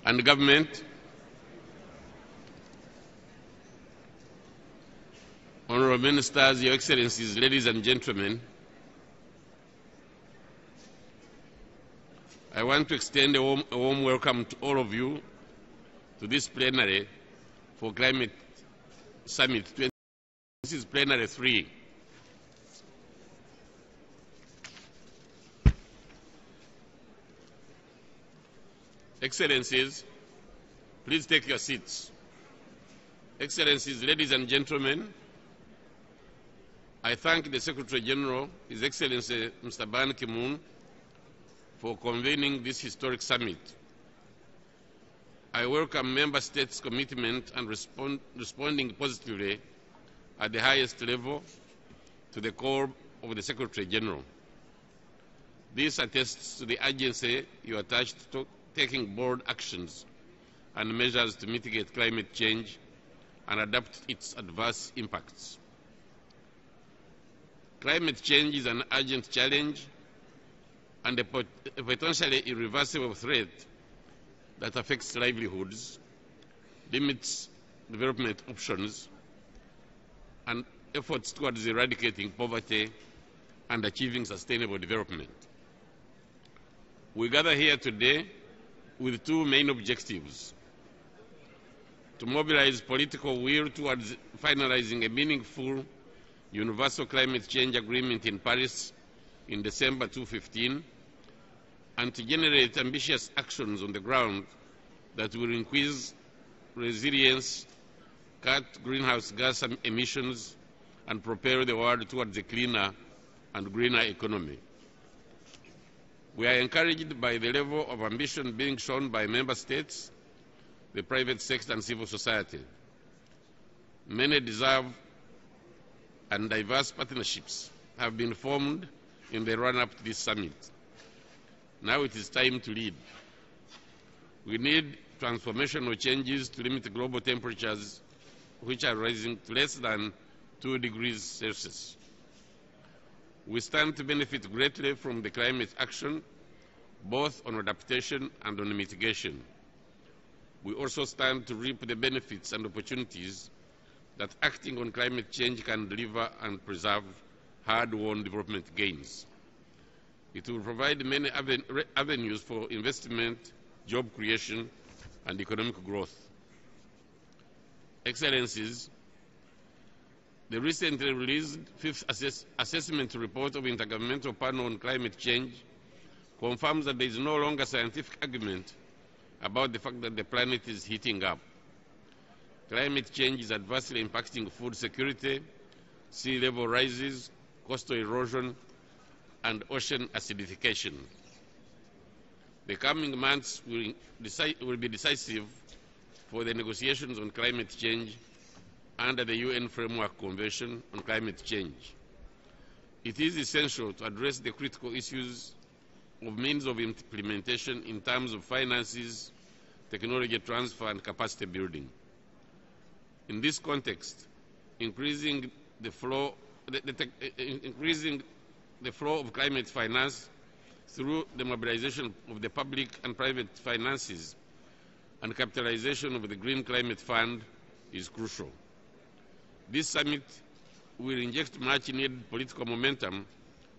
and Government, Honourable Ministers, Your Excellencies, ladies and gentlemen, I want to extend a warm welcome to all of you to this plenary for Climate Summit 20. This is plenary 3. Excellencies, please take your seats. Excellencies, ladies and gentlemen, I thank the Secretary General, His Excellency Mr. Ban Ki-moon, for convening this historic summit. I welcome Member States' commitment and responding positively at the highest level to the call of the Secretary General. This attests to the urgency you attached to taking bold actions and measures to mitigate climate change and adapt its adverse impacts. Climate change is an urgent challenge and a potentially irreversible threat that affects livelihoods, limits development options, and efforts towards eradicating poverty and achieving sustainable development. We gather here today with two main objectives: to mobilize political will towards finalizing a meaningful universal climate change agreement in Paris in December 2015, and to generate ambitious actions on the ground that will increase resilience, cut greenhouse gas emissions, and propel the world towards a cleaner and greener economy. We are encouraged by the level of ambition being shown by Member States, the private sector, and civil society. Many deserve and diverse partnerships have been formed in the run-up to this summit. Now it is time to lead. We need transformational changes to limit global temperatures, which are rising to less than 2 degrees Celsius. We stand to benefit greatly from the climate action, both on adaptation and on mitigation. We also stand to reap the benefits and opportunities that acting on climate change can deliver and preserve hard-won development gains. It will provide many avenues for investment, job creation, and economic growth. Excellencies, the recently released fifth assessment report of Intergovernmental Panel on Climate Change confirms that there is no longer scientific argument about the fact that the planet is heating up. Climate change is adversely impacting food security, sea level rises, coastal erosion, and ocean acidification. The coming months will be decisive for the negotiations on climate change under the UN Framework Convention on Climate Change. It is essential to address the critical issues of means of implementation in terms of finances, technology transfer, and capacity building. In this context, increasing the flow of climate finance through the mobilization of the public and private finances and capitalization of the Green Climate Fund is crucial. This summit will inject much-needed political momentum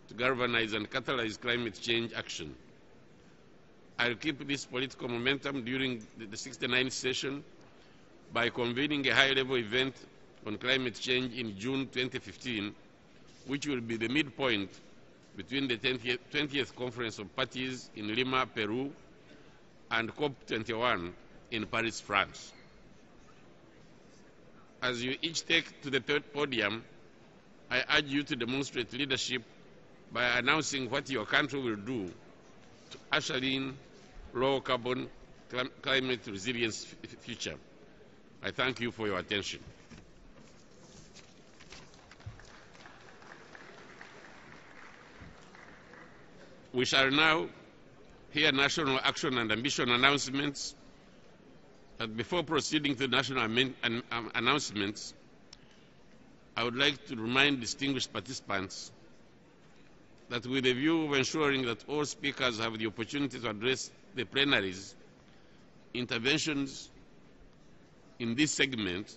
to galvanize and catalyze climate change action. I'll keep this political momentum during the 69th session by convening a high-level event on climate change in June 2015, which will be the midpoint between the 20th Conference of Parties in Lima, Peru, and COP21 in Paris, France. As you each take to the podium, I urge you to demonstrate leadership by announcing what your country will do to usher in low-carbon climate resilience future. I thank you for your attention. We shall now hear national action and ambition announcements. But before proceeding to national announcements, I would like to remind distinguished participants that with a view of ensuring that all speakers have the opportunity to address the plenaries, interventions in this segment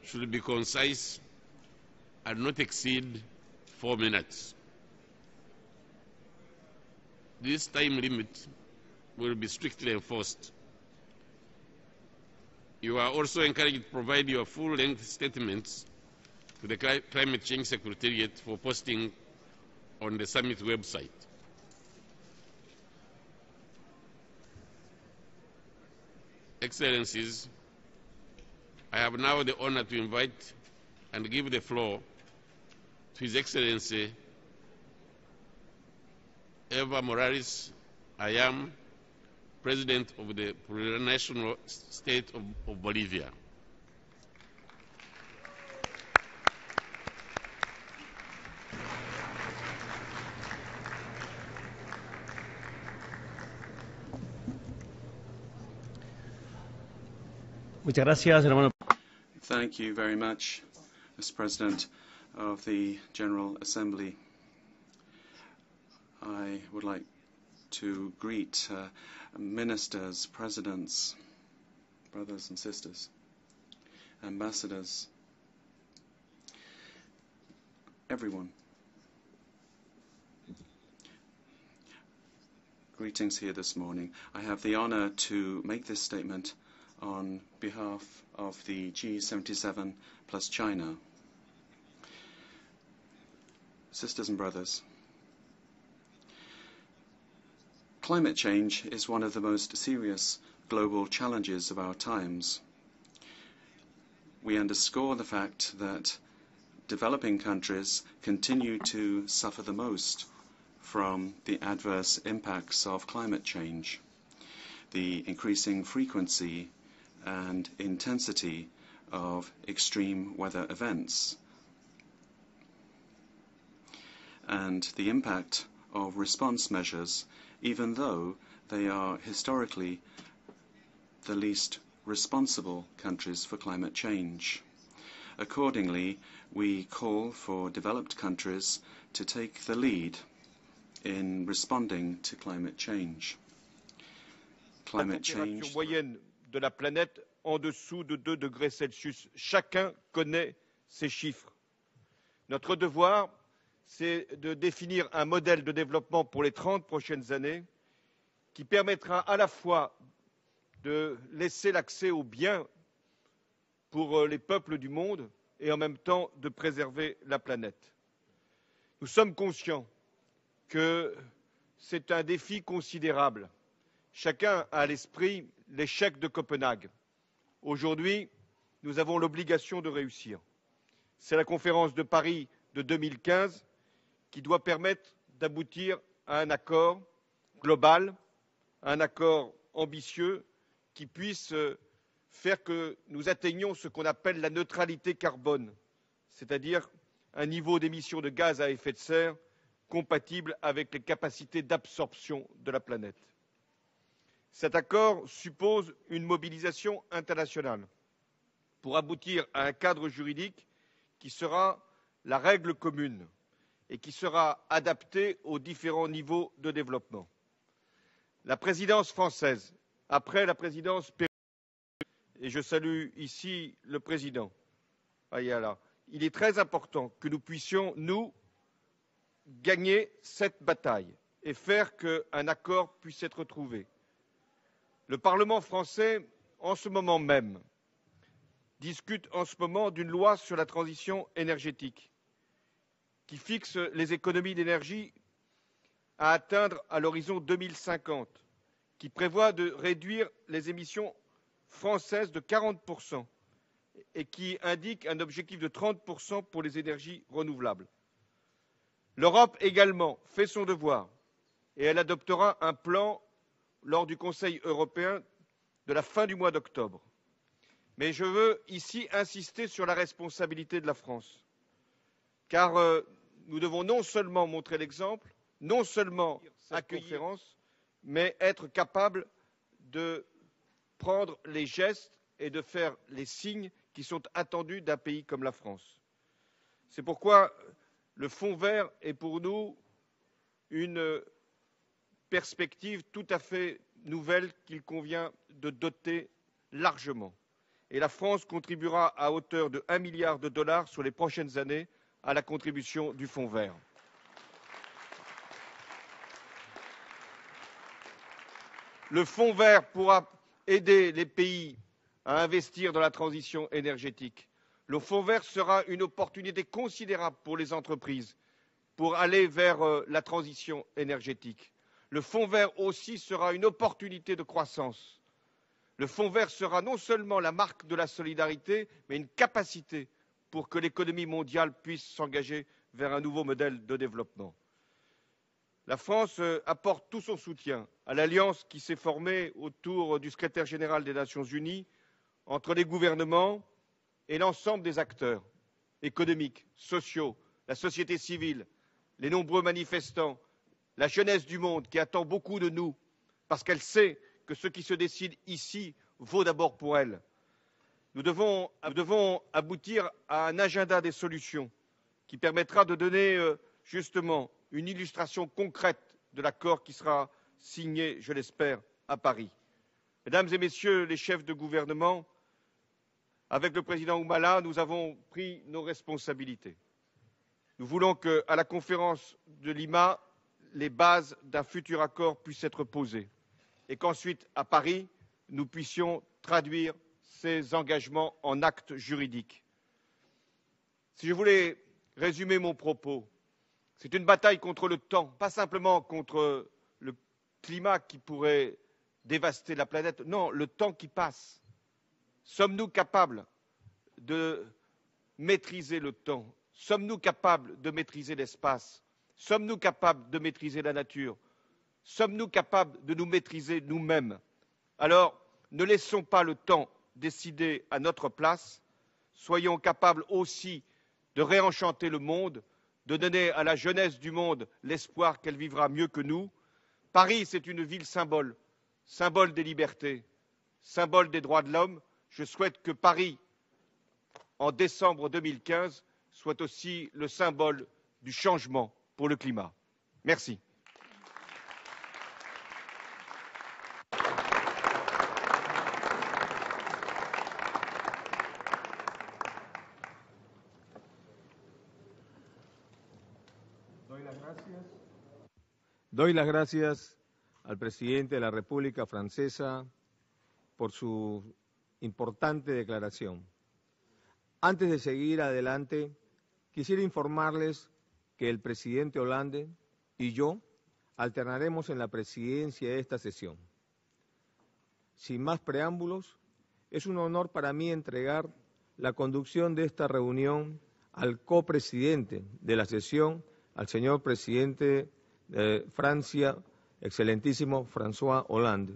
should be concise and not exceed 4 minutes. This time limit will be strictly enforced. You are also encouraged to provide your full-length statements to the Climate Change Secretariat for posting on the summit website. Excellencies, I have now the honor to invite and give the floor to His Excellency Eva Morales Ayam, President of the Plurinational State of Bolivia. Muchas gracias, hermano. Thank you very much, Mr. President of the General Assembly. I would like to greet ministers, presidents, brothers and sisters, ambassadors, everyone. Greetings here this morning. I have the honor to make this statement on behalf of the G77 plus China. Sisters and brothers, climate change is one of the most serious global challenges of our times. We underscore the fact that developing countries continue to suffer the most from the adverse impacts of climate change. The increasing frequency and intensity of extreme weather events, and the impact of response measures, even though they are historically the least responsible countries for climate change. Accordingly, we call for developed countries to take the lead in responding to climate change. Climate change. De la planète en dessous de 2 degrés Celsius. Chacun connaît ces chiffres. Notre devoir, c'est de définir un modèle de développement pour les 30 prochaines années qui permettra à la fois de laisser l'accès aux biens pour les peuples du monde et en même temps de préserver la planète. Nous sommes conscients que c'est un défi considérable. Chacun a à l'esprit l'échec de Copenhague. Aujourd'hui, nous avons l'obligation de réussir. C'est la conférence de Paris de 2015 qui doit permettre d'aboutir à un accord global, un accord ambitieux qui puisse faire que nous atteignions ce qu'on appelle la neutralité carbone, c'est-à-dire un niveau d'émissions de gaz à effet de serre compatible avec les capacités d'absorption de la planète. Cet accord suppose une mobilisation internationale pour aboutir à un cadre juridique qui sera la règle commune et qui sera adapté aux différents niveaux de développement. La présidence française, après la présidence péruvienne, et je salue ici le président Ayala, il est très important que nous puissions, nous, gagner cette bataille et faire qu'un accord puisse être trouvé. Le Parlement français, en ce moment même, discute en ce moment d'une loi sur la transition énergétique qui fixe les économies d'énergie à atteindre à l'horizon 2050, qui prévoit de réduire les émissions françaises de 40% et qui indique un objectif de 30% pour les énergies renouvelables. L'Europe également fait son devoir et elle adoptera un plan lors du Conseil européen de la fin du mois d'octobre. Mais je veux ici insister sur la responsabilité de la France, car nous devons non seulement montrer l'exemple, non seulement accueillir cette conférence, mais être capables de prendre les gestes et de faire les signes qui sont attendus d'un pays comme la France. C'est pourquoi le Fonds vert est pour nous une perspective tout à fait nouvelle qu'il convient de doter largement. Et la France contribuera à hauteur de 1 milliard de dollars sur les prochaines années à la contribution du Fonds vert. Le Fonds vert pourra aider les pays à investir dans la transition énergétique. Le Fonds vert sera une opportunité considérable pour les entreprises pour aller vers la transition énergétique. Le Fonds vert aussi sera une opportunité de croissance. Le Fonds vert sera non seulement la marque de la solidarité, mais une capacité pour que l'économie mondiale puisse s'engager vers un nouveau modèle de développement. La France apporte tout son soutien à l'alliance qui s'est formée autour du secrétaire général des Nations Unies entre les gouvernements et l'ensemble des acteurs économiques, sociaux, la société civile, les nombreux manifestants, la jeunesse du monde qui attend beaucoup de nous parce qu'elle sait que ce qui se décide ici vaut d'abord pour elle. Nous devons aboutir à un agenda des solutions qui permettra de donner justement une illustration concrète de l'accord qui sera signé, je l'espère, à Paris. Mesdames et messieurs les chefs de gouvernement, avec le président Humala, nous avons pris nos responsabilités. Nous voulons qu'à la conférence de Lima, les bases d'un futur accord puissent être posées et qu'ensuite, à Paris, nous puissions traduire ces engagements en actes juridiques. Si je voulais résumer mon propos, c'est une bataille contre le temps, pas simplement contre le climat qui pourrait dévaster la planète, non, le temps qui passe. Sommes-nous capables de maîtriser le temps? Sommes-nous capables de maîtriser l'espace? Sommes-nous capables de maîtriser la nature? Sommes-nous capables de nous maîtriser nous-mêmes? Alors, ne laissons pas le temps décider à notre place. Soyons capables aussi de réenchanter le monde, de donner à la jeunesse du monde l'espoir qu'elle vivra mieux que nous. Paris, c'est une ville symbole, symbole des libertés, symbole des droits de l'homme. Je souhaite que Paris, en décembre 2015, soit aussi le symbole du changement pour le climat. Merci. Doy las gracias al presidente de la República Francesa por su importante declaración. Antes de seguir adelante, quisiera informarles que el presidente Hollande y yo alternaremos en la presidencia de esta sesión. Sin más preámbulos, es un honor para mí entregar la conducción de esta reunión al copresidente de la sesión, al señor presidente de Francia, excelentísimo François Hollande.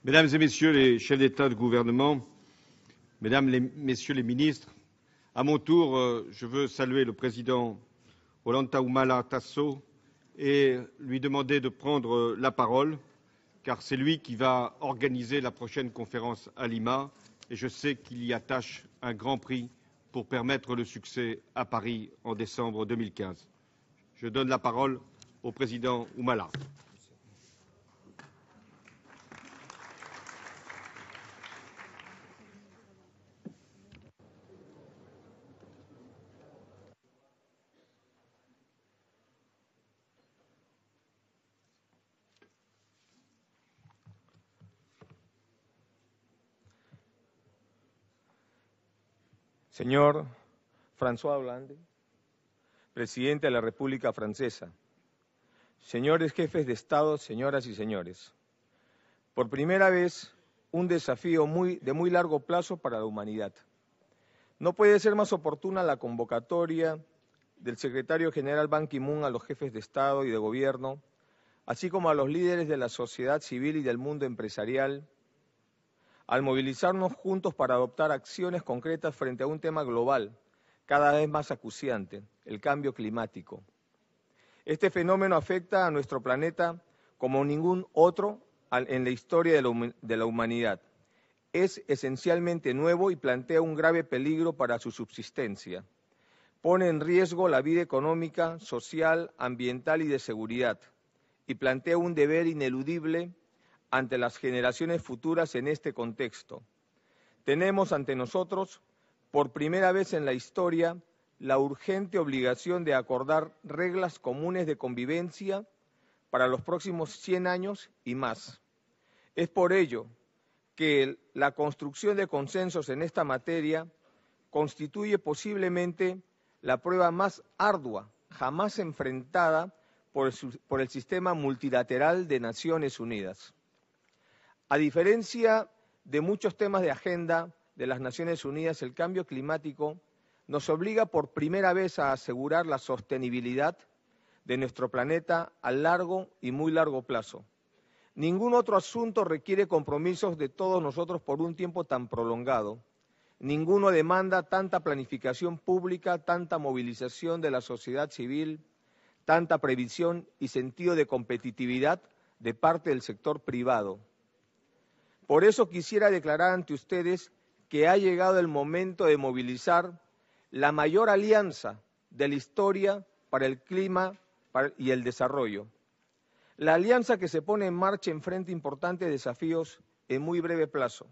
Mesdames et messieurs les chefs d'État et de gouvernement, mesdames, messieurs les ministres, à mon tour, je veux saluer le président Ollanta Humala Tasso et lui demander de prendre la parole, car c'est lui qui va organiser la prochaine conférence à Lima, et je sais qu'il y attache un grand prix pour permettre le succès à Paris en décembre 2015. Je donne la parole au président Humala. Señor François Hollande, presidente de la República Francesa, señores jefes de Estado, señoras y señores, por primera vez un desafío de muy largo plazo para la humanidad. No puede ser más oportuna la convocatoria del secretario general Ban Ki-moon a los jefes de Estado y de Gobierno, así como a los líderes de la sociedad civil y del mundo empresarial, al movilizarnos juntos para adoptar acciones concretas frente a un tema global, cada vez más acuciante, el cambio climático. Este fenómeno afecta a nuestro planeta como ningún otro en la historia de la humanidad. Es esencialmente nuevo y plantea un grave peligro para su subsistencia. pone en riesgo la vida económica, social, ambiental y de seguridad, y plantea un deber ineludible ante las generaciones futuras en este contexto. Tenemos ante nosotros, por primera vez en la historia, la urgente obligación de acordar reglas comunes de convivencia para los próximos 100 años y más. Es por ello que la construcción de consensos en esta materia constituye posiblemente la prueba más ardua jamás enfrentada por el sistema multilateral de Naciones Unidas. A diferencia de muchos temas de agenda de las Naciones Unidas, el cambio climático nos obliga por primera vez a asegurar la sostenibilidad de nuestro planeta a largo y muy largo plazo. Ningún otro asunto requiere compromisos de todos nosotros por un tiempo tan prolongado. Ninguno demanda tanta planificación pública, tanta movilización de la sociedad civil, tanta previsión y sentido de competitividad de parte del sector privado. Por eso quisiera declarar ante ustedes que ha llegado el momento de movilizar la mayor alianza de la historia para el clima y el desarrollo. La alianza que se pone en marcha enfrenta importantes desafíos en muy breve plazo.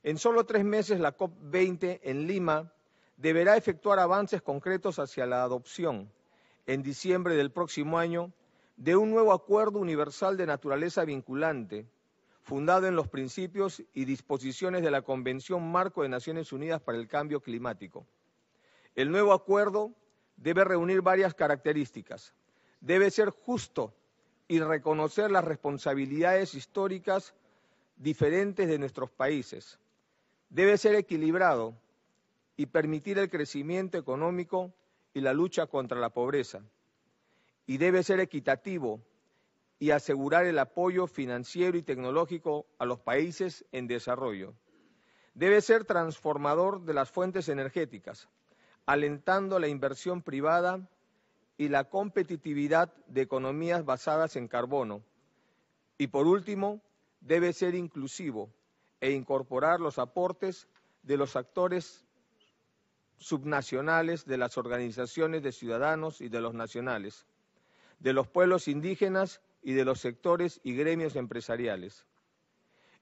En solo 3 meses la COP20 en Lima deberá efectuar avances concretos hacia la adopción, en diciembre del próximo año, de un nuevo acuerdo universal de naturaleza vinculante, fundado en los principios y disposiciones de la Convención Marco de Naciones Unidas para el Cambio Climático. El nuevo acuerdo debe reunir varias características. Debe ser justo y reconocer las responsabilidades históricas diferentes de nuestros países. Debe ser equilibrado y permitir el crecimiento económico y la lucha contra la pobreza. Y debe ser equitativo y asegurar el apoyo financiero y tecnológico a los países en desarrollo. Debe ser transformador de las fuentes energéticas, alentando la inversión privada y la competitividad de economías basadas en carbono. Y por último, debe ser inclusivo e incorporar los aportes de los actores subnacionales, de las organizaciones de ciudadanos y de los nacionales, de los pueblos indígenas y de los sectores y gremios empresariales.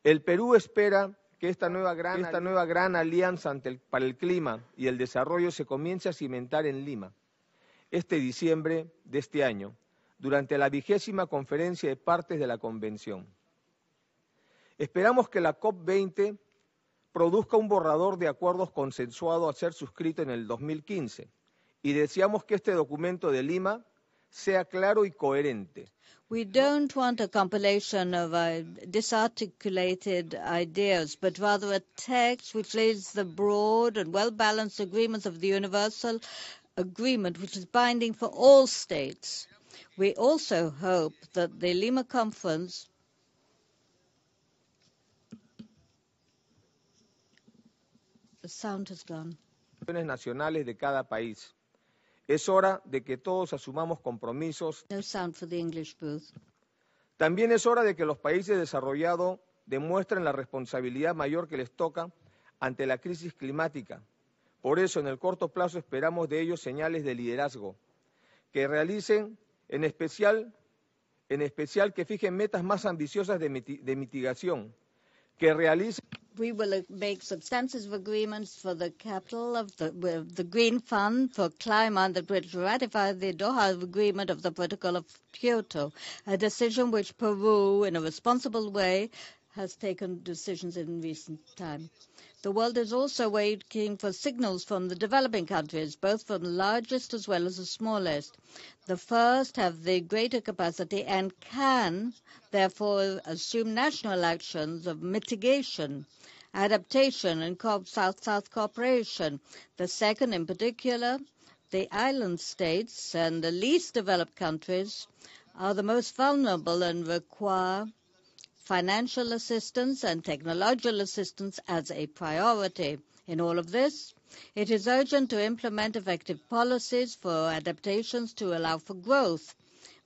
El Perú espera que esta nueva gran alianza para el clima y el desarrollo se comience a cimentar en Lima, este diciembre de este año, durante la 20ª conferencia de partes de la Convención. Esperamos que la COP20 produzca un borrador de acuerdos consensuado a ser suscrito en el 2015 y deseamos que este documento de Lima sea claro y coherente. We don't want a compilation of disarticulated ideas, but rather a text which lays the broad and well-balanced agreements of the universal agreement, which is binding for all states. We also hope that the Lima Conference nacionales de cada país. Es hora de que todos asumamos compromisos. No sound for the English booth. También es hora de que los países desarrollados demuestren la responsabilidad mayor que les toca ante la crisis climática. Por eso, en el corto plazo, esperamos de ellos señales de liderazgo, que realicen, en especial que fijen metas más ambiciosas de mitigación, que realicen. We will make substantive agreements for the capital of the Green Fund for Climate that will ratify the Doha Agreement of the Protocol of Kyoto, a decision which Peru, in a responsible way, has taken decisions in recent time. The world is also waiting for signals from the developing countries, both from the largest as well as the smallest. The first have the greater capacity and can, therefore, assume national actions of mitigation, adaptation, and South-South cooperation. The second, in particular, the island states and the least developed countries, are the most vulnerable and require financial assistance and technological assistance as a priority. In all of this, it is urgent to implement effective policies for adaptations to allow for growth,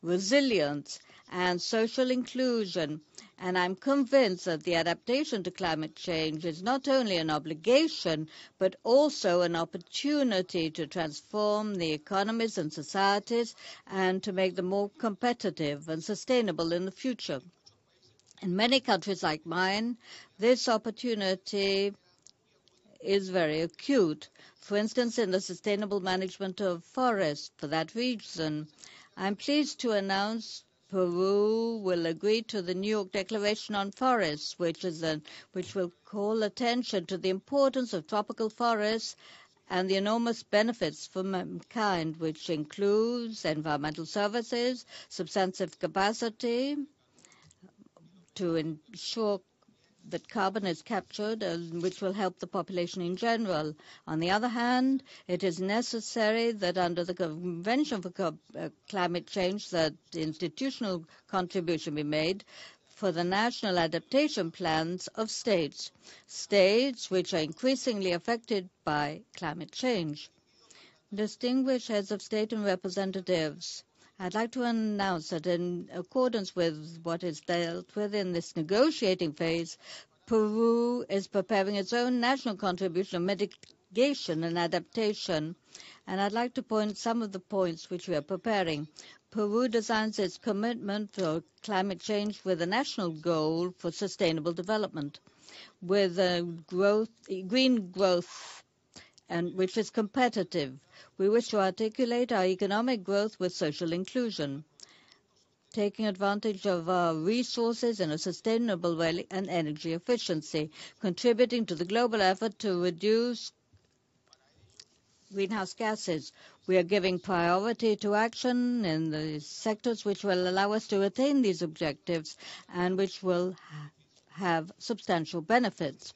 resilience, and social inclusion. And I'm convinced that the adaptation to climate change is not only an obligation, but also an opportunity to transform the economies and societies and to make them more competitive and sustainable in the future. In many countries like mine, this opportunity is very acute. For instance, in the sustainable management of forests. For that reason, I'm pleased to announce Peru will agree to the New York Declaration on Forests, which will call attention to the importance of tropical forests and the enormous benefits for mankind, which includes environmental services, substantive capacity to ensure that carbon is captured, which will help the population in general. On the other hand, it is necessary that under the Convention for Climate Change that institutional contribution be made for the national adaptation plans of states which are increasingly affected by climate change. Distinguished heads of state and representatives, I'd like to announce that in accordance with what is dealt with in this negotiating phase, Peru is preparing its own national contribution of mitigation and adaptation. And I'd like to point some of the points which we are preparing. Peru designs its commitment for climate change with a national goal for sustainable development, with green growth, and which is competitive. We wish to articulate our economic growth with social inclusion, taking advantage of our resources in a sustainable way and energy efficiency, contributing to the global effort to reduce greenhouse gases. We are giving priority to action in the sectors which will allow us to attain these objectives and which will have substantial benefits.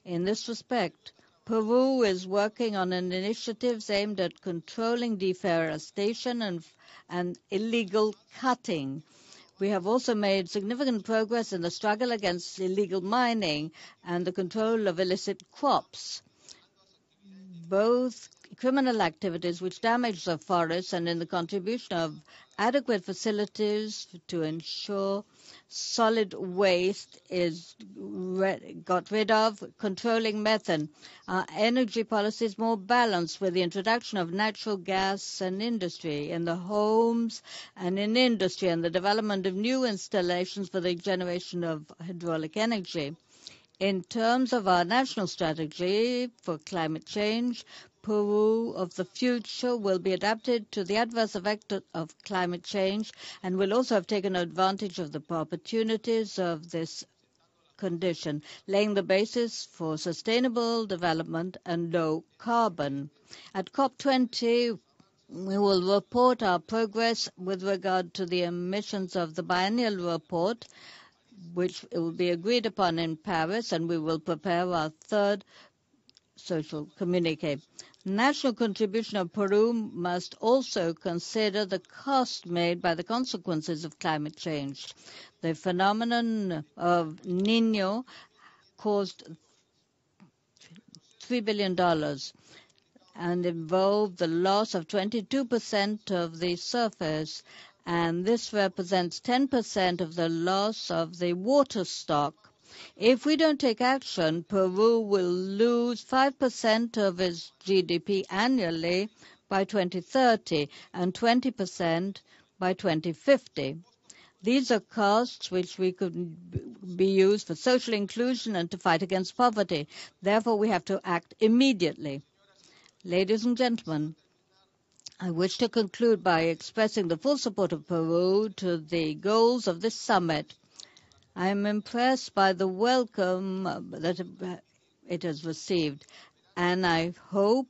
In this respect, Peru is working on an initiative aimed at controlling deforestation and illegal cutting. We have also made significant progress in the struggle against illegal mining and the control of illicit crops, both criminal activities which damage the forests and in the contribution of adequate facilities to ensure solid waste is got rid of, controlling methane. Our energy policy is more balanced with the introduction of natural gas and industry in the homes and in industry and the development of new installations for the generation of hydraulic energy. In terms of our national strategy for climate change, Peru of the future will be adapted to the adverse effect of climate change and will also have taken advantage of the opportunities of this condition, laying the basis for sustainable development and low carbon. At COP20, we will report our progress with regard to the emissions of the biennial report, which will be agreed upon in Paris, and we will prepare our third social communique. National contribution of Peru must also consider the cost made by the consequences of climate change. The phenomenon of Niño caused $3 billion and involved the loss of 22% of the surface, and this represents 10% of the loss of the water stock. If we don't take action, Peru will lose 5% of its GDP annually by 2030 and 20% by 2050. These are costs which we could be used for social inclusion and to fight against poverty. Therefore, we have to act immediately. Ladies and gentlemen, I wish to conclude by expressing the full support of Peru to the goals of this summit. I am impressed by the welcome that it has received, and I hope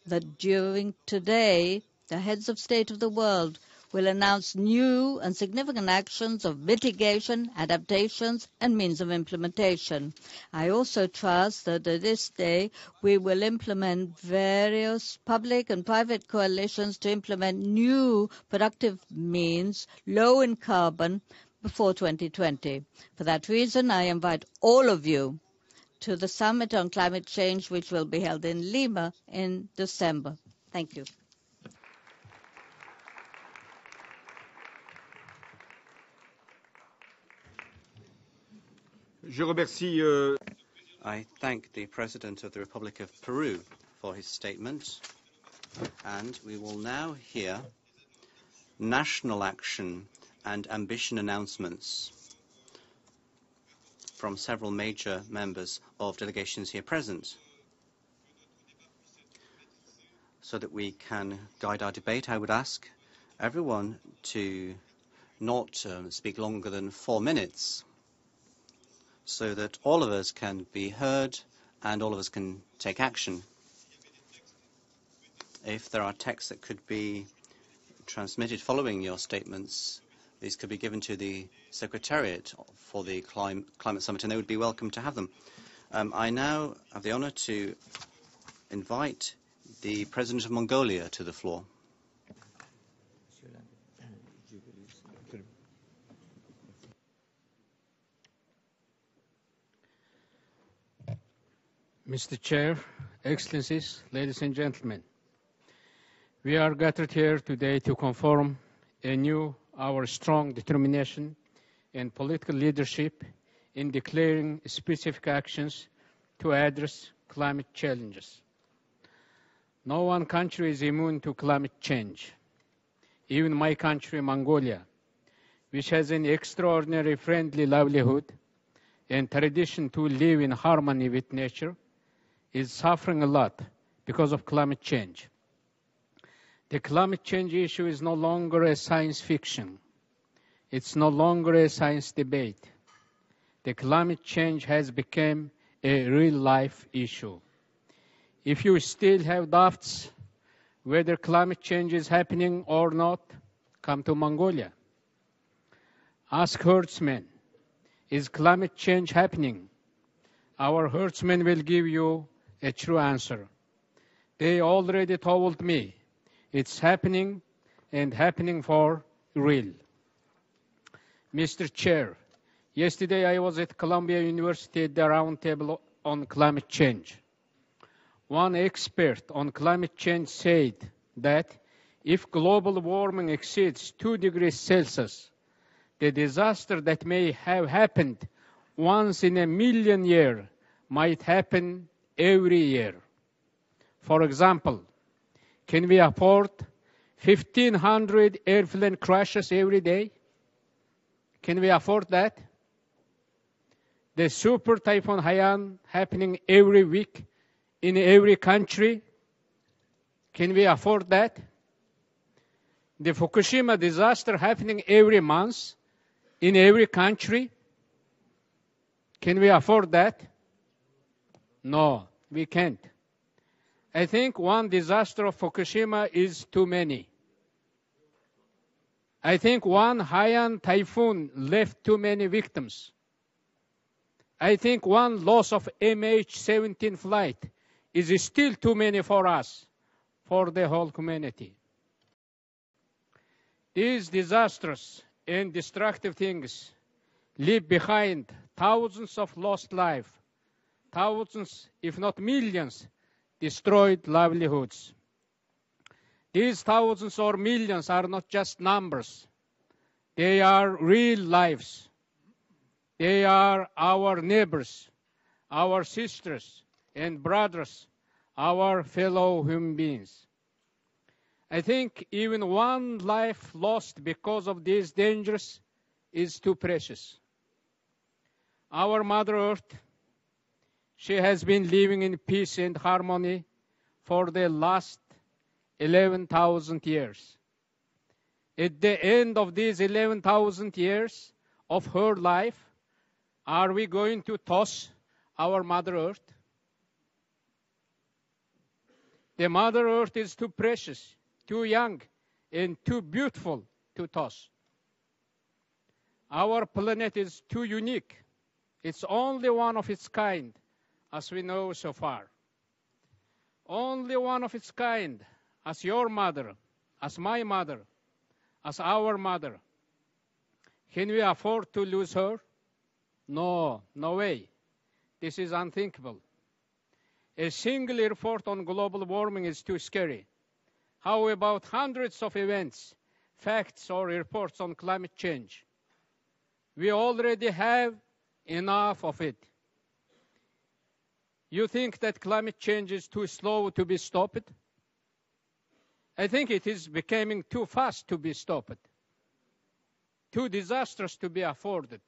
that during today, the heads of state of the world will announce new and significant actions of mitigation, adaptations, and means of implementation. I also trust that at this day we will implement various public and private coalitions to implement new productive means, low in carbon, before 2020. For that reason, I invite all of you to the Summit on Climate Change, which will be held in Lima in December. Thank you. Je remercie I thank the President of the Republic of Peru for his statement, and we will now hear national action and ambition announcements from several major members of delegations here present. So that we can guide our debate, I would ask everyone to not speak longer than 4 minutes, so that all of us can be heard and all of us can take action. If there are texts that could be transmitted following your statements, these could be given to the Secretariat for the Climate Summit, and they would be welcome to have them. I now have the honor to invite the President of Mongolia to the floor. Mr. Chair, Excellencies, ladies and gentlemen, we are gathered here today to confirm anew our strong determination and political leadership in declaring specific actions to address climate challenges. No one country is immune to climate change. Even my country, Mongolia, which has an extraordinary friendly livelihood and tradition to live in harmony with nature, is suffering a lot because of climate change. The climate change issue is no longer a science fiction. It's no longer a science debate. The climate change has become a real-life issue. If you still have doubts whether climate change is happening or not, come to Mongolia. Ask herdsmen, is climate change happening? Our herdsmen will give you a true answer. They already told me it's happening and happening for real. Mr. Chair, yesterday I was at Columbia University at the roundtable on climate change. One expert on climate change said that if global warming exceeds 2 degrees Celsius, the disaster that may have happened once in a million years might happen every year. For example, can we afford 1,500 airplane crashes every day? Can we afford that? The super typhoon Haiyan happening every week in every country, can we afford that? The Fukushima disaster happening every month in every country, can we afford that? No, we can't. I think one disaster of Fukushima is too many. I think one Haiyan typhoon left too many victims. I think one loss of MH17 flight is still too many for us, for the whole humanity. These disastrous and destructive things leave behind thousands of lost lives, thousands, if not millions, destroyed livelihoods. These thousands or millions are not just numbers. They are real lives. They are our neighbors, our sisters and brothers, our fellow human beings. I think even one life lost because of these dangers is too precious. Our Mother Earth, she has been living in peace and harmony for the last 11,000 years. At the end of these 11,000 years of her life, are we going to toss our Mother Earth? The Mother Earth is too precious, too young, and too beautiful to toss. Our planet is too unique. It's only one of its kind, as we know so far. Only one of its kind, as your mother, as my mother, as our mother. Can we afford to lose her? No, no way. This is unthinkable. A single report on global warming is too scary. How about hundreds of events, facts, or reports on climate change? We already have Enough of it. You think that climate change is too slow to be stopped? I think it is becoming too fast to be stopped, too disastrous to be afforded.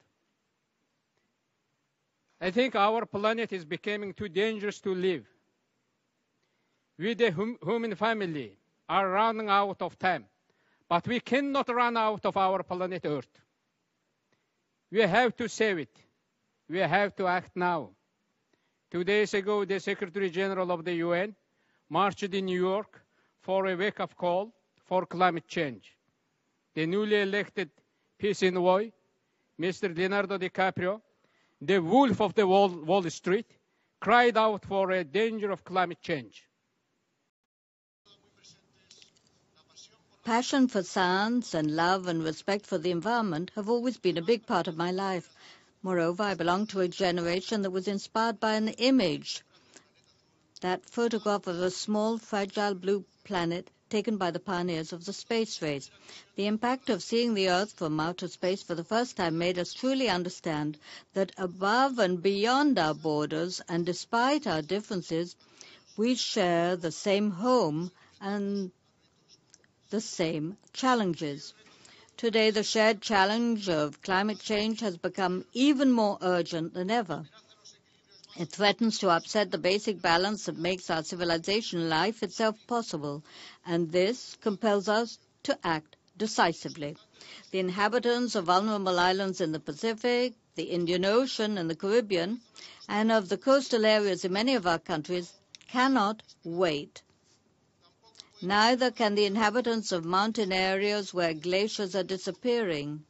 I think our planet is becoming too dangerous to live. We, the human family, are running out of time, but we cannot run out of our planet Earth. We have to save it. We have to act now. 2 days ago, the Secretary General of the UN marched in New York for a wake-up call for climate change. The newly elected peace envoy, Mr. Leonardo DiCaprio, the wolf of the Wall Street, cried out for a danger of climate change. Passion for science and love and respect for the environment have always been a big part of my life. Moreover, I belong to a generation that was inspired by an image, that photograph of a small, fragile blue planet taken by the pioneers of the space race. The impact of seeing the Earth from outer space for the first time made us truly understand that above and beyond our borders, and despite our differences, we share the same home and the same challenges. Today, the shared challenge of climate change has become even more urgent than ever. It threatens to upset the basic balance that makes our civilization life itself possible, and this compels us to act decisively. The inhabitants of vulnerable islands in the Pacific, the Indian Ocean and the Caribbean, and of the coastal areas in many of our countries cannot wait. Neither can the inhabitants of mountain areas where glaciers are disappearing,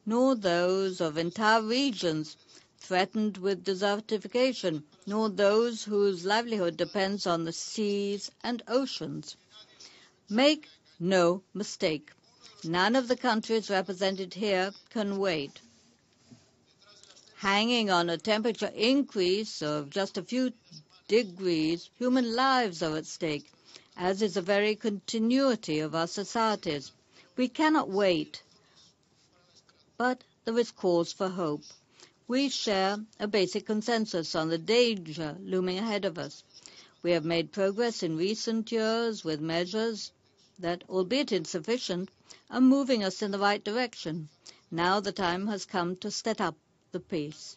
nor those of entire regions threatened with desertification, nor those whose livelihood depends on the seas and oceans. Make no mistake, none of the countries represented here can wait. Hanging on a temperature increase of just a few degrees, human lives are at stake, as is the very continuity of our societies. We cannot wait, but there is cause for hope. We share a basic consensus on the danger looming ahead of us. We have made progress in recent years with measures that, albeit insufficient, are moving us in the right direction. Now the time has come to step up the pace.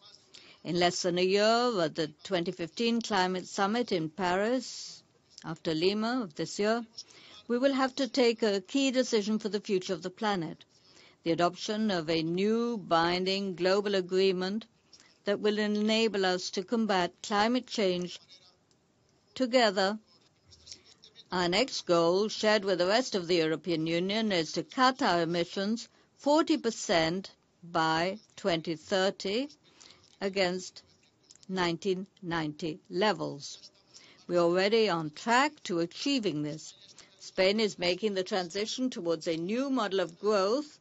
In less than a year, at the 2015 Climate Summit in Paris, after Lima of this year, we will have to take a key decision for the future of the planet, the adoption of a new binding global agreement that will enable us to combat climate change together. Our next goal, shared with the rest of the European Union, is to cut our emissions 40% by 2030 against 1990 levels. We are already on track to achieving this. Spain is making the transition towards a new model of growth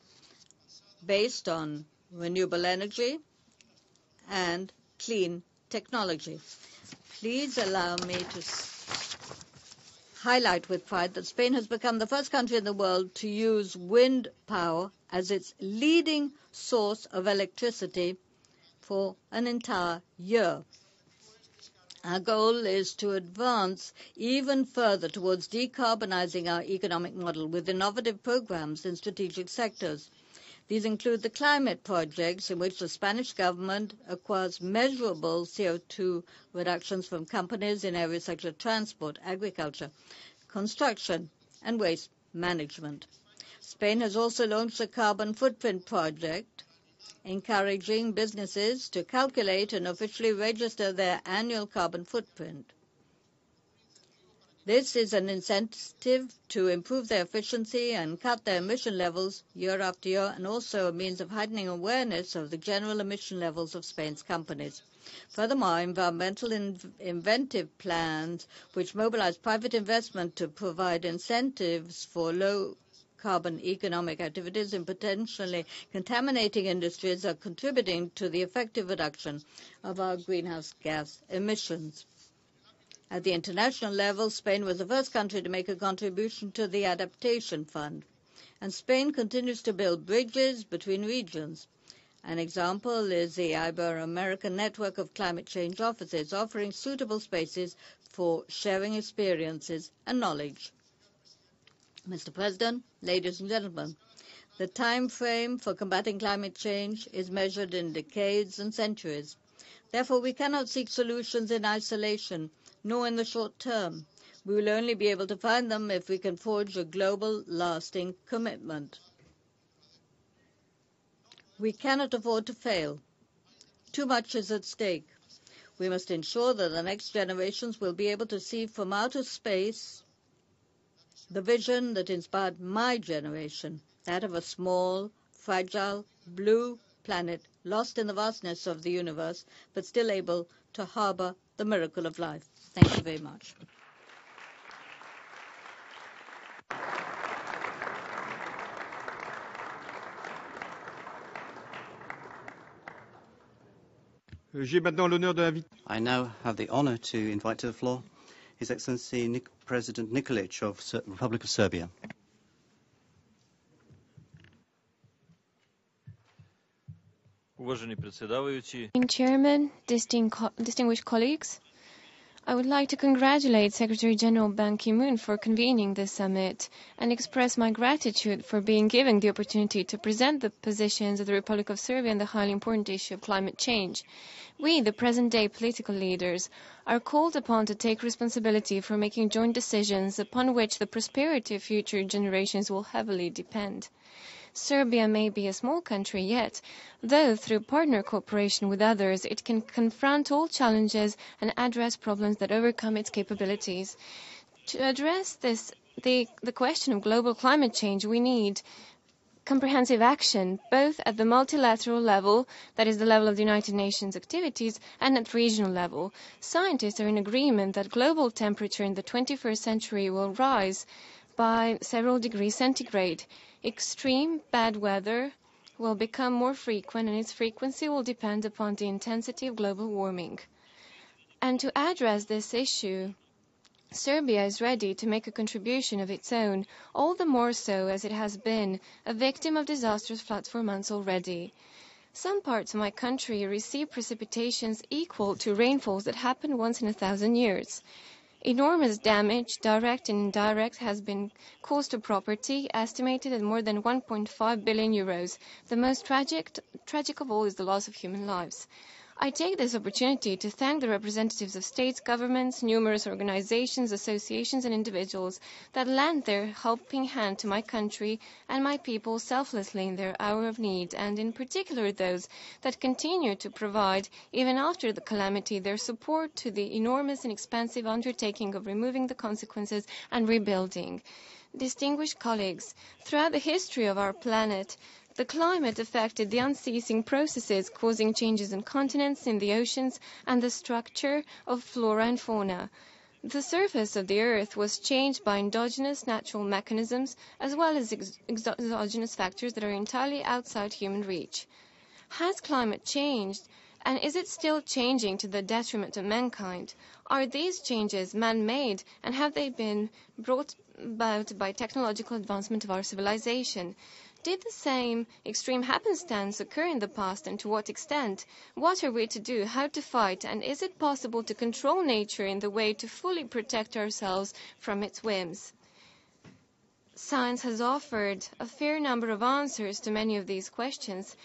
based on renewable energy and clean technology. Please allow me to highlight with pride that Spain has become the first country in the world to use wind power as its leading source of electricity for an entire year. Our goal is to advance even further towards decarbonizing our economic model with innovative programs in strategic sectors. These include the climate projects, in which the Spanish government acquires measurable CO2 reductions from companies in areas such as transport, agriculture, construction, and waste management. Spain has also launched a carbon footprint project, encouraging businesses to calculate and officially register their annual carbon footprint. This is an incentive to improve their efficiency and cut their emission levels year after year, and also a means of heightening awareness of the general emission levels of Spain's companies. Furthermore, environmental inventive plans, which mobilize private investment to provide incentives for low-carbon economic activities in potentially contaminating industries, are contributing to the effective reduction of our greenhouse gas emissions. At the international level, Spain was the first country to make a contribution to the Adaptation Fund, and Spain continues to build bridges between regions. An example is the Ibero-American network of climate change offices, offering suitable spaces for sharing experiences and knowledge. Mr. President, ladies and gentlemen, the time frame for combating climate change is measured in decades and centuries. Therefore, we cannot seek solutions in isolation, nor in the short term. We will only be able to find them if we can forge a global, lasting commitment. We cannot afford to fail. Too much is at stake. We must ensure that the next generations will be able to see from outer space the vision that inspired my generation, that of a small, fragile, blue planet lost in the vastness of the universe, but still able to harbor the miracle of life. Thank you very much. J'ai maintenant l'honneur d'inviter. I now have the honor to invite to the floor His Excellency President Nikolic of the Republic of Serbia. Uvaženi predsjedavajući. Chairman, distinguished colleagues, I would like to congratulate Secretary General Ban Ki-moon for convening this summit and express my gratitude for being given the opportunity to present the positions of the Republic of Serbia on the highly important issue of climate change. We, the present-day political leaders, are called upon to take responsibility for making joint decisions upon which the prosperity of future generations will heavily depend. Serbia may be a small country yet, though through partner cooperation with others it can confront all challenges and address problems that overcome its capabilities. To address the question of global climate change, we need comprehensive action, both at the multilateral level, that is the level of the United Nations activities, and at regional level. Scientists are in agreement that global temperature in the 21st century will rise by several degrees centigrade. Extreme bad weather will become more frequent, and its frequency will depend upon the intensity of global warming. And to address this issue, Serbia is ready to make a contribution of its own, all the more so as it has been a victim of disastrous floods for months already. Some parts of my country receive precipitations equal to rainfalls that happen once in 1,000 years. Enormous damage, direct and indirect, has been caused to property, estimated at more than 1.5 billion euros. The most tragic of all is the loss of human lives. I take this opportunity to thank the representatives of states, governments, numerous organizations, associations and individuals that lend their helping hand to my country and my people selflessly in their hour of need, and in particular those that continue to provide, even after the calamity, their support to the enormous and expensive undertaking of removing the consequences and rebuilding. Distinguished colleagues, throughout the history of our planet, the climate affected the unceasing processes causing changes in continents, in the oceans, and the structure of flora and fauna. The surface of the Earth was changed by endogenous natural mechanisms as well as exogenous factors that are entirely outside human reach. Has climate changed, and is it still changing to the detriment of mankind? Are these changes man-made, and have they been brought about by technological advancement of our civilization? Did the same extreme happenstance occur in the past, and to what extent? What are we to do? How to fight? And is it possible to control nature in the way to fully protect ourselves from its whims? Science has offered a fair number of answers to many of these questions.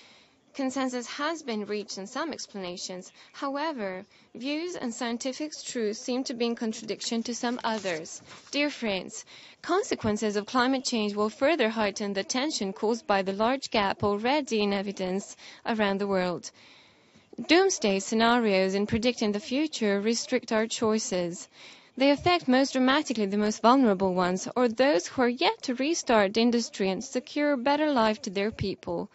Consensus has been reached in some explanations. However, views and scientific truths seem to be in contradiction to some others. Dear friends, consequences of climate change will further heighten the tension caused by the large gap already in evidence around the world. Doomsday scenarios in predicting the future restrict our choices. They affect most dramatically the most vulnerable ones, or those who are yet to restart industry and secure a better life to their people.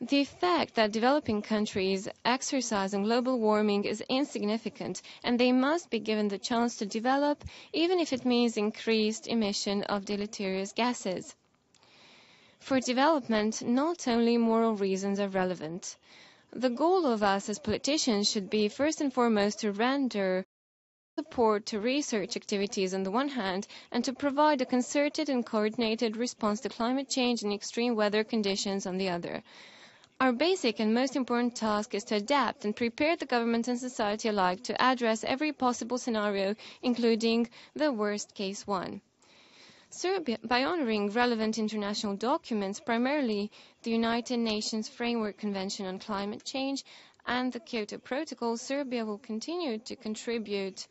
The effect that developing countries exercise on global warming is insignificant, and they must be given the chance to develop, even if it means increased emission of deleterious gases. For development, not only moral reasons are relevant. The goal of us as politicians should be first and foremost to render support to research activities on the one hand, and to provide a concerted and coordinated response to climate change and extreme weather conditions on the other. Our basic and most important task is to adapt and prepare the government and society alike to address every possible scenario, including the worst case one. Serbia, by honoring relevant international documents, primarily the United Nations Framework Convention on Climate Change and the Kyoto Protocol, Serbia will continue to contribute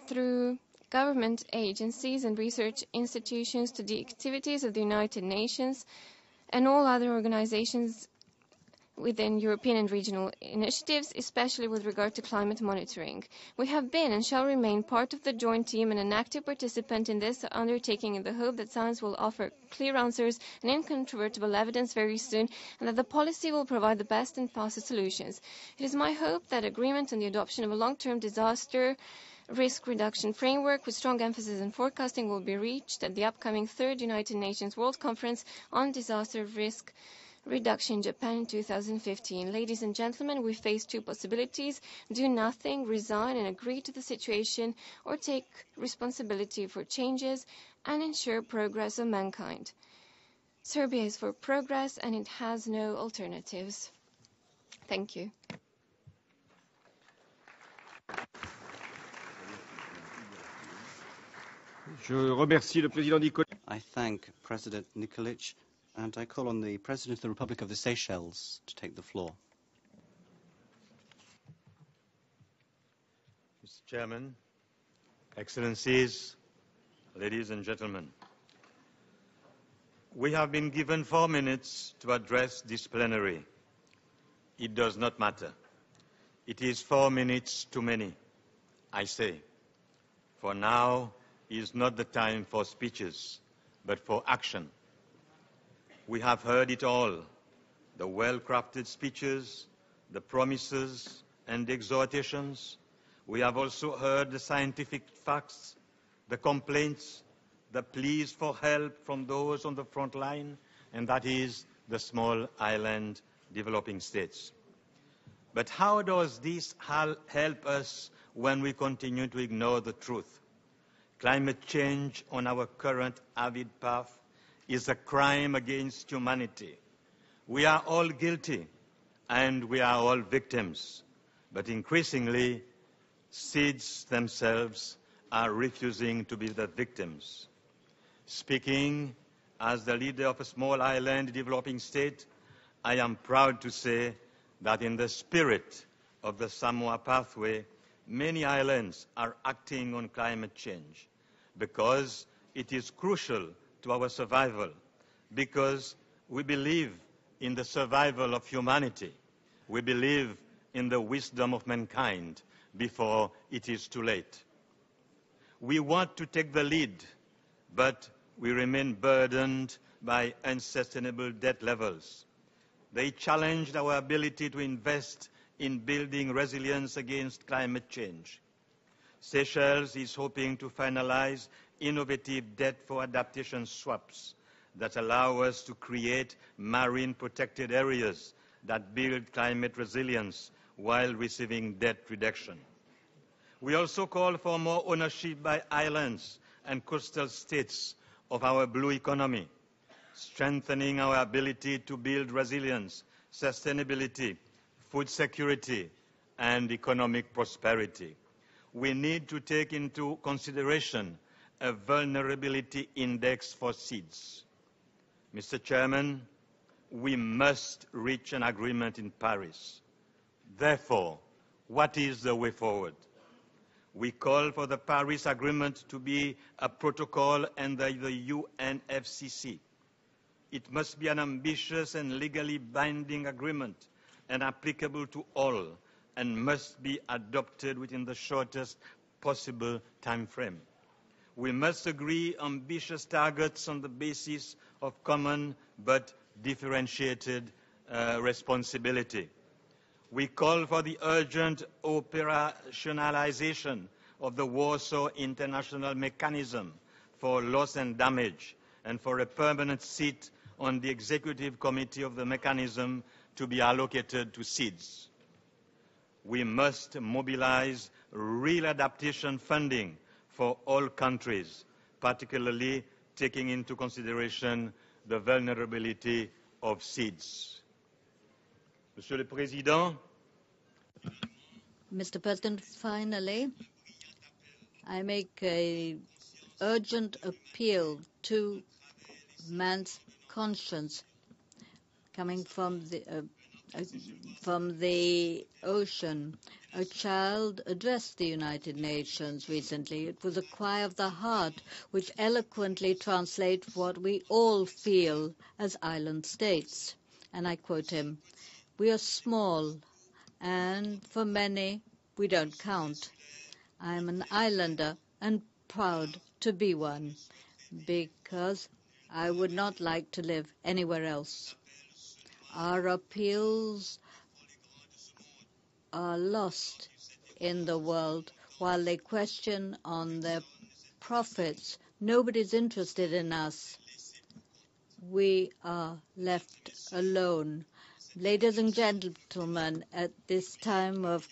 through government agencies and research institutions to the activities of the United Nations and all other organizations within European and regional initiatives, especially with regard to climate monitoring. We have been and shall remain part of the joint team and an active participant in this undertaking in the hope that science will offer clear answers and incontrovertible evidence very soon, and that the policy will provide the best and fastest solutions. It is my hope that agreement on the adoption of a long-term disaster risk reduction framework with strong emphasis on forecasting will be reached at the upcoming 3rd United Nations World Conference on Disaster Risk Reduction in Japan in 2015. Ladies and gentlemen, we face two possibilities: do nothing, resign and agree to the situation, or take responsibility for changes and ensure progress of mankind. Serbia is for progress and it has no alternatives. Thank you. Je remercie le président Nikolic. I thank President Nikolic, and I call on the President of the Republic of the Seychelles to take the floor. Mr. Chairman, Excellencies, ladies and gentlemen, we have been given 4 minutes to address this plenary. It does not matter. It is 4 minutes too many, I say. For now is not the time for speeches, but for action. We have heard it all, the well-crafted speeches, the promises and the exhortations. We have also heard the scientific facts, the complaints, the pleas for help from those on the front line, and that is the small island developing states. But how does this help us when we continue to ignore the truth? Climate change on our current arid path is a crime against humanity. We are all guilty and we are all victims. But increasingly, seeds themselves are refusing to be the victims. Speaking as the leader of a small island developing state, I am proud to say that in the spirit of the Samoa pathway, many islands are acting on climate change because it is crucial to our survival, because we believe in the survival of humanity. We believe in the wisdom of mankind before it is too late. We want to take the lead, but we remain burdened by unsustainable debt levels. They challenged our ability to invest in building resilience against climate change. Seychelles is hoping to finalize innovative debt for adaptation swaps that allow us to create marine protected areas that build climate resilience while receiving debt reduction. We also call for more ownership by islands and coastal states of our blue economy, strengthening our ability to build resilience, sustainability, food security, and economic prosperity. We need to take into consideration a vulnerability index for seeds. Mr. Chairman, we must reach an agreement in Paris. Therefore, what is the way forward? We call for the Paris Agreement to be a protocol under the UNFCCC. It must be an ambitious and legally binding agreement and applicable to all, and must be adopted within the shortest possible time frame. We must agree ambitious targets on the basis of common but differentiated responsibility. We call for the urgent operationalization of the Warsaw International Mechanism for Loss and Damage, and for a permanent seat on the executive committee of the mechanism to be allocated to seeds. We must mobilize real adaptation funding for all countries, particularly taking into consideration the vulnerability of seeds. Monsieur le Président, Mr. President, finally, I make an urgent appeal to man's conscience coming from the ocean. A child addressed the United Nations recently. It was a cry of the heart which eloquently translates what we all feel as island states. And I quote him, "We are small, and for many, we don't count. I am an islander and proud to be one, because I would not like to live anywhere else." Our appeals are lost in the world while they question on their profits. Nobody's interested in us. We are left alone. Ladies and gentlemen, at this time of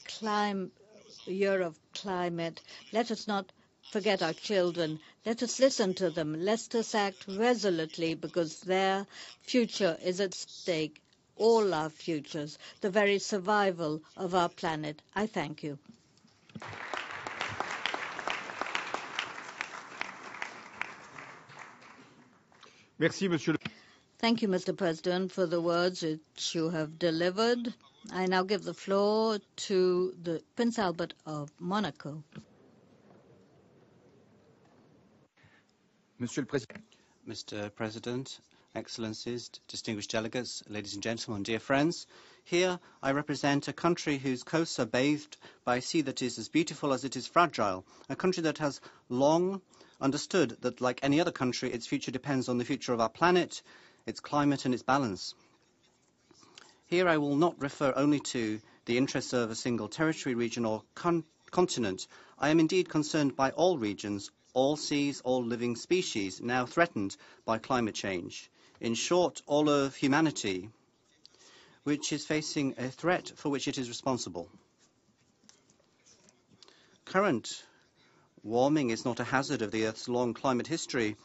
year of climate, let us not forget our children. Let us listen to them. Let us act resolutely, because their future is at stake. All our futures, the very survival of our planet. I thank you. Merci, Monsieur le Thank you, Mr. President, for the words which you have delivered. I now give the floor to the Prince Albert of Monaco. Mr. President, Excellencies, distinguished delegates, ladies and gentlemen, dear friends, here I represent a country whose coasts are bathed by a sea that is as beautiful as it is fragile, a country that has long understood that, like any other country, its future depends on the future of our planet, its climate and its balance. Here I will not refer only to the interests of a single territory, region or continent. I am indeed concerned by all regions, all seas, all living species now threatened by climate change. In short, all of humanity, which is facing a threat for which it is responsible. Current warming is not a hazard of the Earth's long climate history.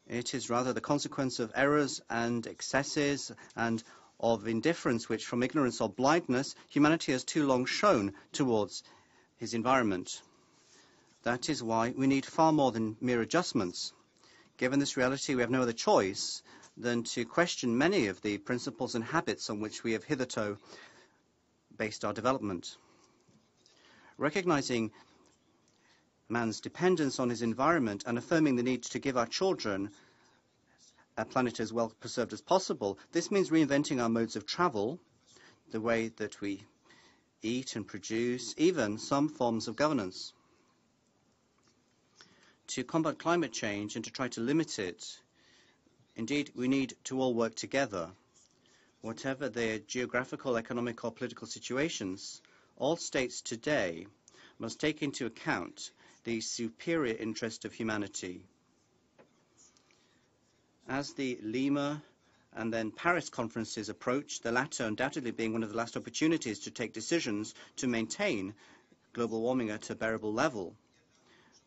It is rather the consequence of errors and excesses and of indifference which, from ignorance or blindness, humanity has too long shown towards his environment. That is why we need far more than mere adjustments. Given this reality, we have no other choice than to question many of the principles and habits on which we have hitherto based our development. Recognizing man's dependence on his environment and affirming the need to give our children a planet as well preserved as possible, this means reinventing our modes of travel, the way that we eat and produce, even some forms of governance. To combat climate change and to try to limit it, indeed, we need to all work together. Whatever their geographical, economic or political situations, all states today must take into account the superior interest of humanity. As the Lima and then Paris conferences approach, the latter undoubtedly being one of the last opportunities to take decisions to maintain global warming at a bearable level,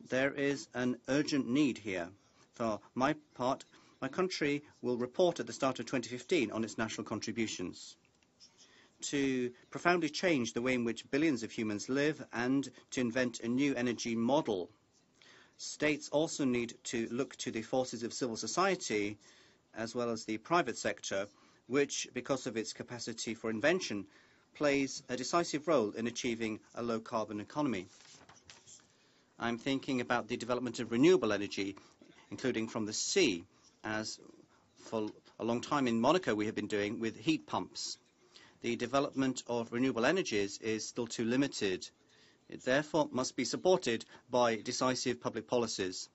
there is an urgent need here. For my part, my country will report at the start of 2015 on its national contributions. To profoundly change the way in which billions of humans live and to invent a new energy model, states also need to look to the forces of civil society as well as the private sector, which, because of its capacity for invention, plays a decisive role in achieving a low-carbon economy. I'm thinking about the development of renewable energy, including from the sea, as for a long time in Monaco we have been doing with heat pumps. The development of renewable energies is still too limited. It therefore must be supported by decisive public policies.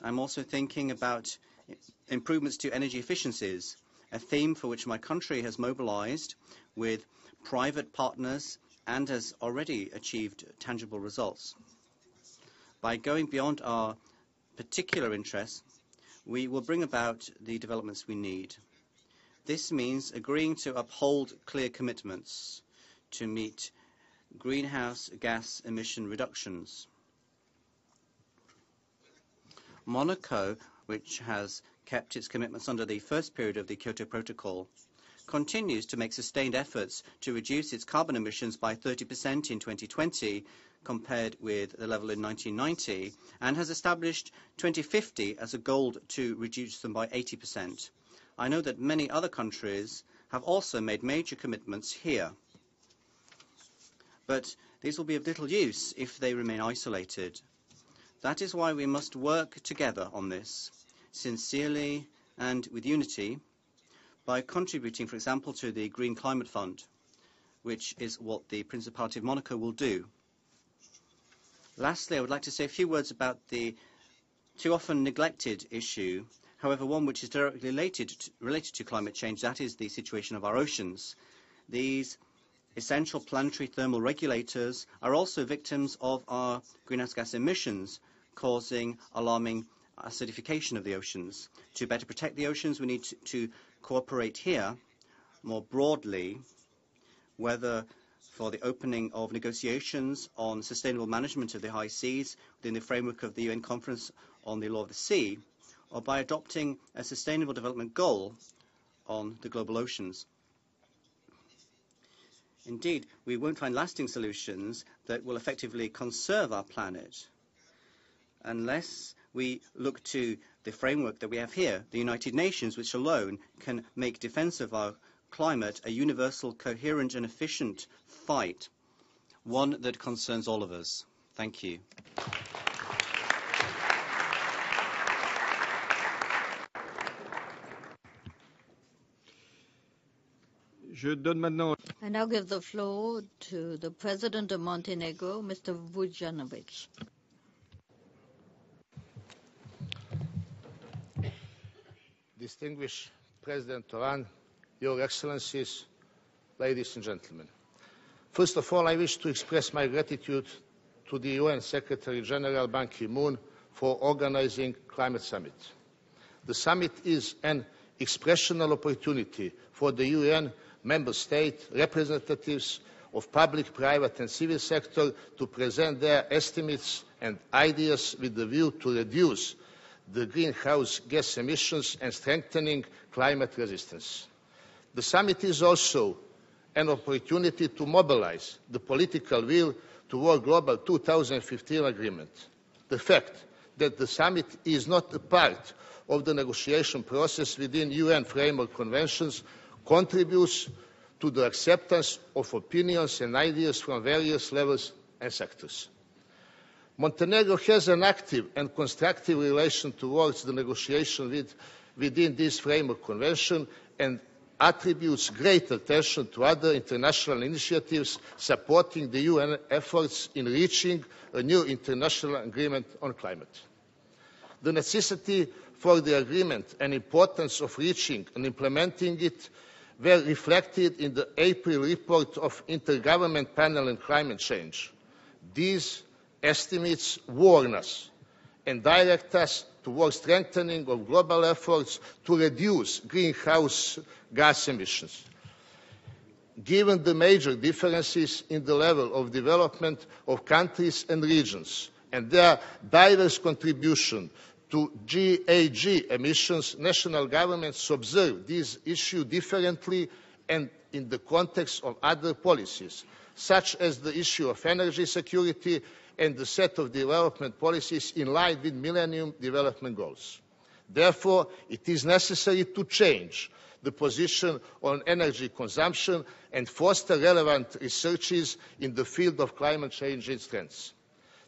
I'm also thinking about improvements to energy efficiencies, a theme for which my country has mobilized with private partners and has already achieved tangible results. By going beyond our particular interests, we will bring about the developments we need. This means agreeing to uphold clear commitments to meet greenhouse gas emission reductions. Monaco, which has kept its commitments under the first period of the Kyoto Protocol, continues to make sustained efforts to reduce its carbon emissions by 30% in 2020 compared with the level in 1990, and has established 2050 as a goal to reduce them by 80%. I know that many other countries have also made major commitments here, but these will be of little use if they remain isolated. That is why we must work together on this, sincerely and with unity, by contributing, for example, to the Green Climate Fund, which is what the Principality of Monaco will do. Lastly, I would like to say a few words about the too often neglected issue, however, one which is directly related to climate change, that is the situation of our oceans. These essential planetary thermal regulators are also victims of our greenhouse gas emissions, causing alarming acidification of the oceans. To better protect the oceans, we need to cooperate here more broadly, whether for the opening of negotiations on sustainable management of the high seas within the framework of the UN Conference on the Law of the Sea, or by adopting a sustainable development goal on the global oceans. Indeed, we won't find lasting solutions that will effectively conserve our planet unless we look to the framework that we have here, the United Nations, which alone can make defense of our climate a universal, coherent and efficient fight, one that concerns all of us. Thank you. I now give the floor to the President of Montenegro, Mr. Vujanovic. Distinguished President Toran, Your Excellencies, ladies and gentlemen. First of all, I wish to express my gratitude to the UN Secretary General Ban Ki-moon for organizing Climate Summit. The summit is an expressional opportunity for the UN member state representatives of public, private and civil sector to present their estimates and ideas with the view to reduce the greenhouse gas emissions and strengthening climate resistance. The summit is also an opportunity to mobilize the political will toward global 2015 agreement. The fact that the summit is not a part of the negotiation process within UN framework conventions contributes to the acceptance of opinions and ideas from various levels and sectors. Montenegro has an active and constructive relation towards the negotiation within this framework convention and attributes great attention to other international initiatives supporting the UN efforts in reaching a new international agreement on climate. The necessity for the agreement and importance of reaching and implementing it were reflected in the April report of Intergovernmental Panel on Climate Change. These estimates warn us and direct us towards strengthening of global efforts to reduce greenhouse gas emissions. Given the major differences in the level of development of countries and regions and their diverse contribution to GHG emissions, national governments observe this issue differently and in the context of other policies, such as the issue of energy security and the set of development policies in line with Millennium Development Goals. Therefore, it is necessary to change the position on energy consumption and foster relevant researches in the field of climate change and trends.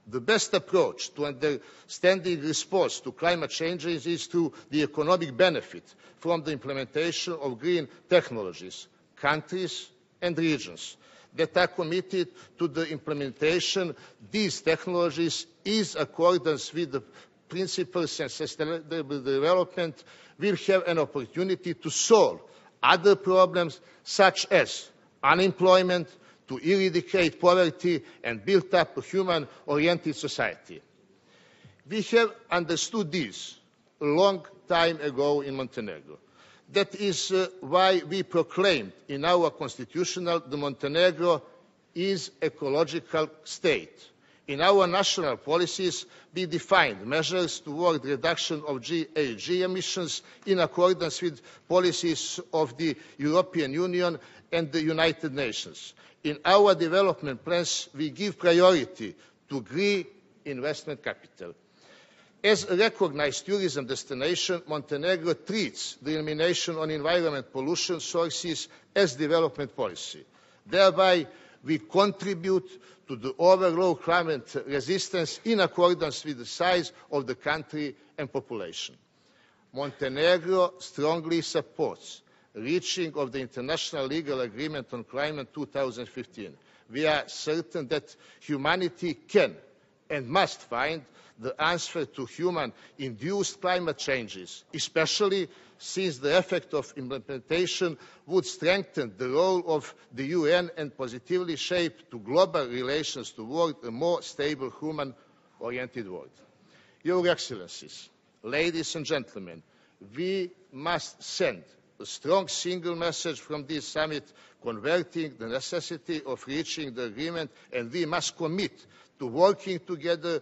The best approach to understanding response to climate changes is through the economic benefit from the implementation of green technologies, countries and regions that are committed to the implementation these technologies is accordance with the principles and sustainable development will have an opportunity to solve other problems such as unemployment, to eradicate poverty and build up a human-oriented society. We have understood this a long time ago in Montenegro. That is why we proclaimed in our constitutional the Montenegro is ecological state. In our national policies, we defined measures toward reduction of GHG emissions in accordance with policies of the European Union and the United Nations. In our development plans, we give priority to green investment capital. As a recognized tourism destination, Montenegro treats the elimination of environment pollution sources as development policy. Thereby, we contribute to the overall climate resistance in accordance with the size of the country and population. Montenegro strongly supports reaching of the International Legal Agreement on Climate 2015. We are certain that humanity can and must find the answer to human-induced climate changes, especially since the effect of implementation would strengthen the role of the UN and positively shape to global relations toward a more stable, human-oriented world. Your Excellencies, ladies and gentlemen, we must send a strong single message from this summit converting the necessity of reaching the agreement, and we must commit to working together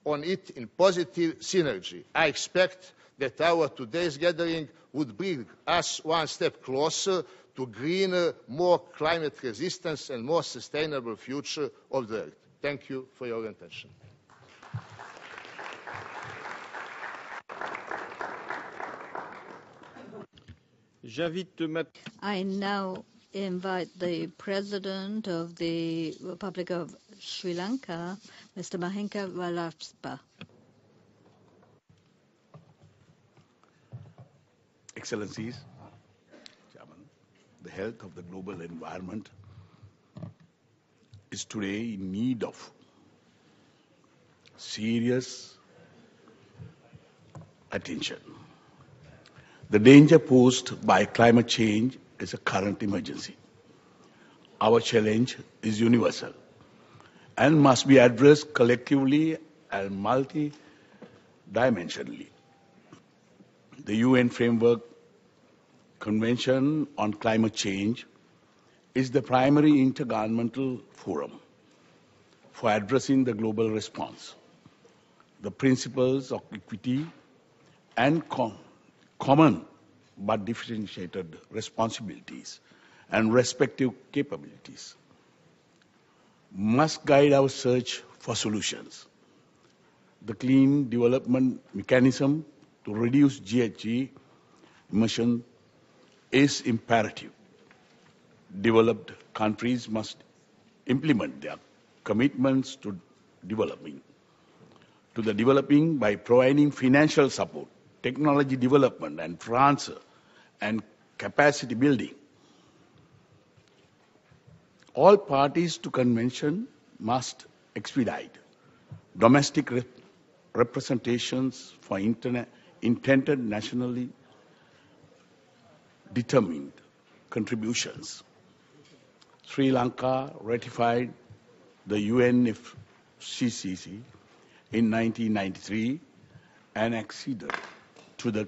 on it in positive synergy. I expect that our today's gathering would bring us one step closer to greener, more climate resistance and more sustainable future of the Earth. Thank you for your attention. I now invite the President of the Republic of Sri Lanka, Mr. Mahinda Rajapaksa. Excellencies, Chairman, the health of the global environment is today in need of serious attention. The danger posed by climate change is a current emergency. Our challenge is universal and must be addressed collectively and multi-dimensionally. The UN Framework Convention on Climate Change is the primary intergovernmental forum for addressing the global response. The principles of equity and common but differentiated responsibilities and respective capabilities must guide our search for solutions. The clean development mechanism to reduce GHG emission is imperative. Developed countries must implement their commitments to the developing by providing financial support, technology development and transfer, and capacity building. All parties to convention must expedite domestic representations for intended nationally determined contributions. Sri Lanka ratified the UNFCCC in 1993 and acceded to the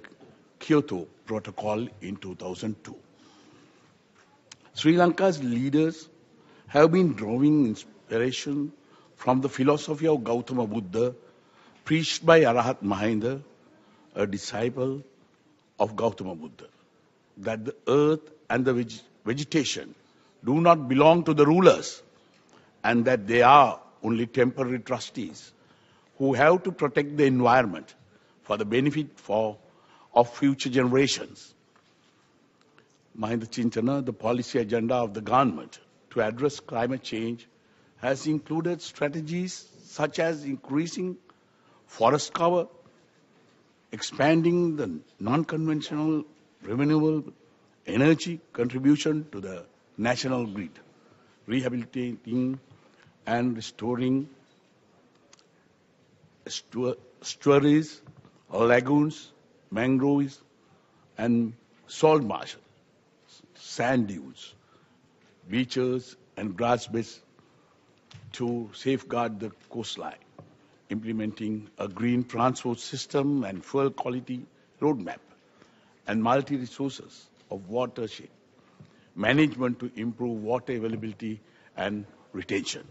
Kyoto Protocol in 2002. Sri Lanka's leaders have been drawing inspiration from the philosophy of Gautama Buddha preached by Arahat Mahinda, a disciple of Gautama Buddha, that the earth and the vegetation do not belong to the rulers and that they are only temporary trustees who have to protect the environment for the benefit of future generations. Mahinda Chintana, the policy agenda of the government to address climate change, has included strategies such as increasing forest cover, expanding the non-conventional renewable energy contribution to the national grid, rehabilitating and restoring estuaries, lagoons, mangroves, and salt marshes, sand dunes, beaches, and grass beds to safeguard the coastline, implementing a green transport system and fuel quality roadmap, and multi-resources of watershed management to improve water availability and retention.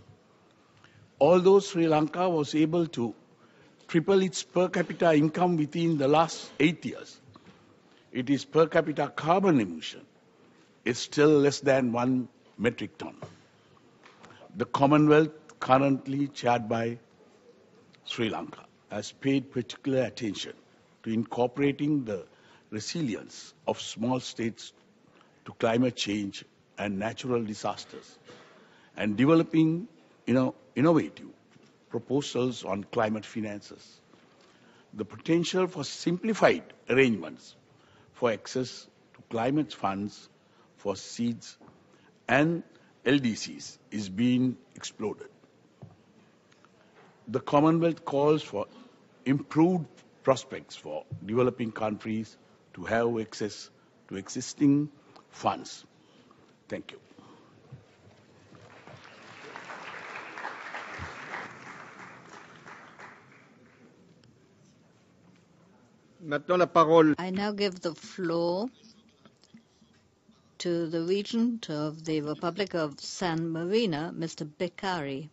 Although Sri Lanka was able to triple its per capita income within the last 8 years, its per capita carbon emission is still less than 1 metric ton. The Commonwealth, currently chaired by Sri Lanka, has paid particular attention to incorporating the resilience of small states to climate change and natural disasters, and developing innovative proposals on climate finances. The potential for simplified arrangements for access to climate funds for seeds and LDCs is being explored. The Commonwealth calls for improved prospects for developing countries to have access to existing funds. Thank you. I now give the floor to the Regent of the Republic of San Marino, Mr. Beccari.